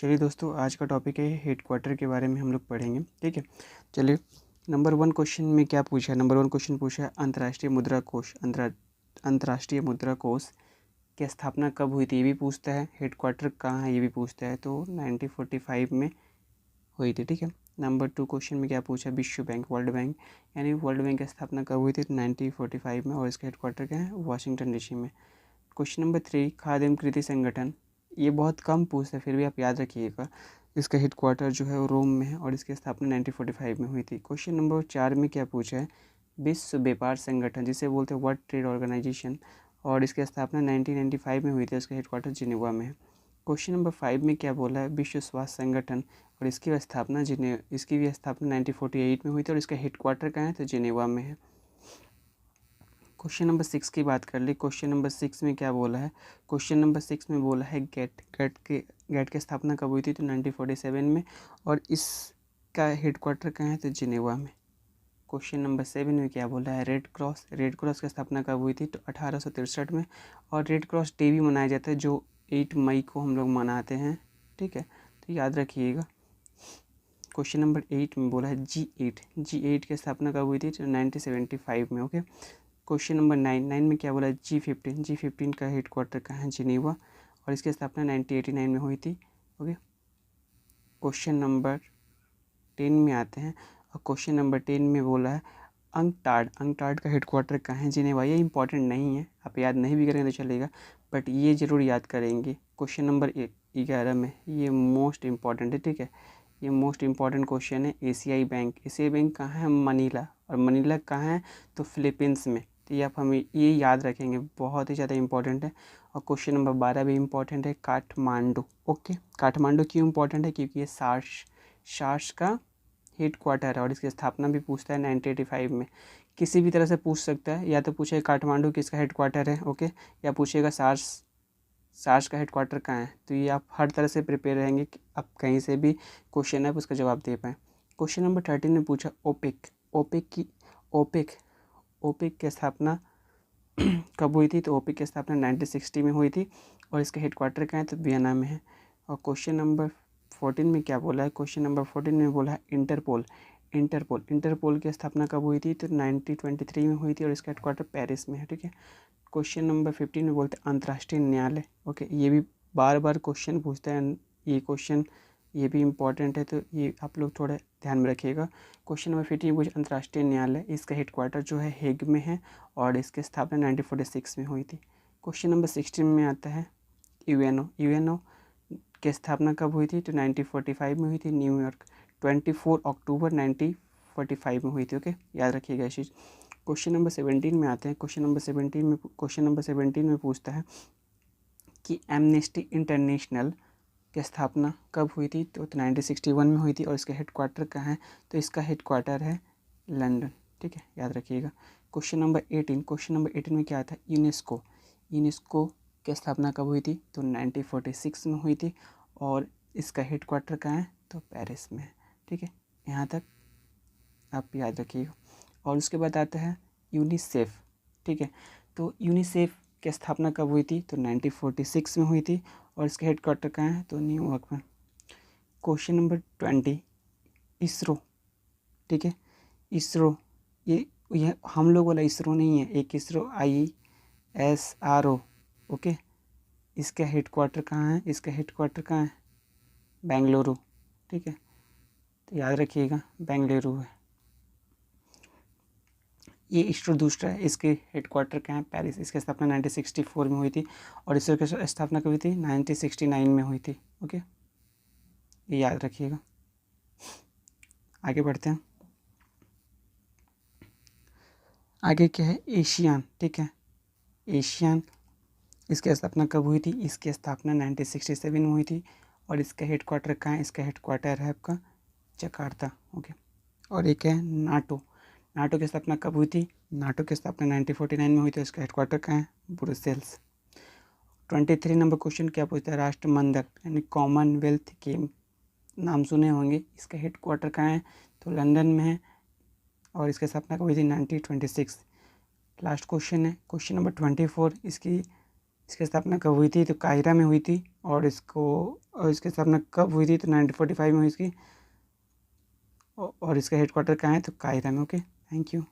चलिए दोस्तों, आज का टॉपिक है हेडक्वार्टर के बारे में हम लोग पढ़ेंगे। ठीक है, चलिए। नंबर 1 क्वेश्चन में क्या पूछा है? नंबर 1 क्वेश्चन पूछा है अंतर्राष्ट्रीय मुद्रा कोष अंतर्राष्ट्रीय मुद्रा कोष की स्थापना कब हुई थी, ये भी पूछता है। हेडक्वार्टर कहाँ है, ये भी पूछता है। तो 1945 में हुई थी। ठीक है। नंबर 2 क्वेश्चन में क्या पूछा? विश्व बैंक, वर्ल्ड बैंक, यानी वर्ल्ड बैंक की स्थापना कब हुई थी? 1945 में, और इसका हेडक्वार्टर क्या है? वाशिंगटन डीसी में। क्वेश्चन नंबर 3 खाद्य एवं कृषि संगठन, ये बहुत कम पूछते हैं, फिर भी आप याद रखिएगा। इसका हेडक्वार्टर जो है वो रोम में है और इसकी स्थापना 1945 में हुई थी। क्वेश्चन नंबर 4 में क्या पूछा है? विश्व व्यापार संगठन, जिसे बोलते हैं वर्ल्ड ट्रेड ऑर्गेनाइजेशन, और इसकी स्थापना 1995 में हुई थी। इसका हेडक्वार्टर जिनेवा में है। क्वेश्चन नंबर 5 में क्या बोला है? विश्व स्वास्थ्य संगठन, और इसकी भी स्थापना 1948 में हुई थी और इसका हेडक्वार्टर कहाँ है? तो जिनेवा में है। क्वेश्चन नंबर 6 की बात कर ली। क्वेश्चन नंबर 6 में क्या बोला है? क्वेश्चन नंबर 6 में बोला है गेट की स्थापना कब हुई थी? तो 1947 में, और इसका हेडक्वार्टर कहाँ है? तो जिनेवा में। क्वेश्चन नंबर 7 में क्या बोला है? रेड क्रॉस की स्थापना कब हुई थी? तो 1863 में, और रेड क्रॉस डे भी मनाया जाता है जो 8 मई को हम लोग मनाते हैं। ठीक है, तो याद रखिएगा। क्वेश्चन नंबर 8 में बोला है G8 की स्थापना कब हुई थी? तो 1975 में। ओके। क्वेश्चन नंबर 9 में क्या बोला है? G15 का हेडक्वार्टर कहाँ है? जिनेवा, और इसकी स्थापना 1989 में हुई थी। ओके। क्वेश्चन नंबर 10 में आते हैं, और क्वेश्चन नंबर 10 में बोला है अंकटाड का हेडक्वार्टर कहाँ है? जिनेवा। ये इंपॉर्टेंट नहीं है, आप याद नहीं भी करेंगे तो चलेगा, बट ये ज़रूर याद करेंगे। क्वेश्चन नंबर 11 में, ये मोस्ट इम्पॉर्टेंट है। ठीक है, ये मोस्ट इम्पॉर्टेंट क्वेश्चन है। एशियाई बैंक कहाँ है? मनीला, और मनीला कहाँ है? तो फिलीपींस में। तो ये आप हमें ये याद रखेंगे, बहुत ही ज़्यादा इंपॉर्टेंट है। और क्वेश्चन नंबर 12 भी इम्पॉर्टेंट है, काठमांडू। ओके, काठमांडू क्यों इम्पॉर्टेंट है? क्योंकि ये सार्स का हेडक्वार्टर है, और इसकी स्थापना भी पूछता है 1985 में। किसी भी तरह से पूछ सकता है, या तो पूछेगा काठमांडू किसका हेडक्वार्टर है, ओके, या पूछेगा सार्स का हेडक्वार्टर कहाँ है। तो ये आप हर तरह से प्रिपेयर रहेंगे कि आप कहीं से भी क्वेश्चन है उसका जवाब दे पाएँ। क्वेश्चन नंबर 13 में पूछा ओपेक की स्थापना कब हुई थी? तो ओपेक की स्थापना 1960 में हुई थी, और इसका हेडक्वार्टर कहाँ है? तो वियना में है। और क्वेश्चन नंबर 14 में क्या बोला है? क्वेश्चन नंबर 14 में बोला है इंटरपोल की स्थापना कब हुई थी? तो 1923 में हुई थी, और इसका हेडक्वार्टर पेरिस में है। ठीक है। क्वेश्चन नंबर 15 में बोलते हैं अंतर्राष्ट्रीय न्यायालय। ओके, ये भी बार बार क्वेश्चन पूछता है, ये क्वेश्चन ये भी इम्पॉर्टेंट है, तो ये आप लोग थोड़ा ध्यान में रखिएगा। क्वेश्चन नंबर 15 पूछे अंतर्राष्ट्रीय न्यायालय, इसका हेडक्वार्टर जो है हेग में है, और इसकी स्थापना 1946 में हुई थी। क्वेश्चन नंबर 16 में आता है यूएनओ की स्थापना कब हुई थी? तो 1945 में हुई थी, न्यूयॉर्क। 24 अक्टूबर 1945 में हुई थी। ओके, याद रखिएगा इस चीज़। क्वेश्चन नंबर 17 में आते हैं। क्वेश्चन नंबर 17 में पूछता है कि एमनेस्टी इंटरनेशनल की स्थापना कब हुई थी? तो 1961 में हुई थी, और इसका हेडक्वार्टर कहाँ है? तो इसका हेडक्वार्टर है लंदन। ठीक है, याद रखिएगा। क्वेश्चन नंबर 18 में क्या आता है? यूनेस्को की स्थापना कब हुई थी? तो 1946 में हुई थी, और इसका हेडक्वार्टर कहाँ है? तो पेरिस में है। ठीक है, यहाँ तक आप याद रखिएगा। और उसके बाद आता है यूनिसेफ। ठीक है, तो यूनिसेफ की स्थापना कब हुई थी? तो 1946 में हुई थी, और इसका हेडक्वार्टर कहाँ है? तो न्यूयॉर्क में। Question number 20 ISRO. ठीक है, इसरो ये हम लोग वाला इसरो नहीं है, एक इसरो ISRO। ओके, इसका हेडक्वार्टर कहाँ है? इसका हेडक्वार्टर कहाँ है? बेंगलुरु। ठीक है, तो याद रखिएगा बेंगलुरु है। ये इसरो दूसरा है, इसके हेडक्वार्टर कहाँ है? पेरिस। इसकी स्थापना 1964 में हुई थी, और इसरो की स्थापना कब हुई थी? 1969 में हुई थी। ओके, ये याद रखिएगा। आगे बढ़ते हैं। आगे क्या है? एशियान। ठीक है, एशियान, इसकी स्थापना कब हुई थी? इसकी स्थापना 1967 में हुई थी, और इसका हेडक्वार्टर कहाँ है? इसका हेडक्वार्टर है आपका जकार्ता। ओके। और एक है नाटो की स्थापना कब हुई थी? नाटो की स्थापना 1949 में हुई थी, इसका हेडक्वार्टर कहाँ है? ब्रुसेल्स। 23 नंबर क्वेश्चन क्या पूछता है? राष्ट्रमंडल यानी कॉमनवेल्थ गेम, नाम सुने होंगे, इसका हेडक्वार्टर कहाँ है? तो लंदन में है, और इसकी स्थापना कब हुई थी? 1926। लास्ट क्वेश्चन है क्वेश्चन नंबर 24, इसकी इसकी स्थापना कब हुई थी? तो काहिरा में हुई थी। और इसकी स्थापना कब हुई थी? तो 1945 में हुई इसकी। और इसका हेडक्वार्टर कहाँ है? तो काहिरा में। Okay, thank you.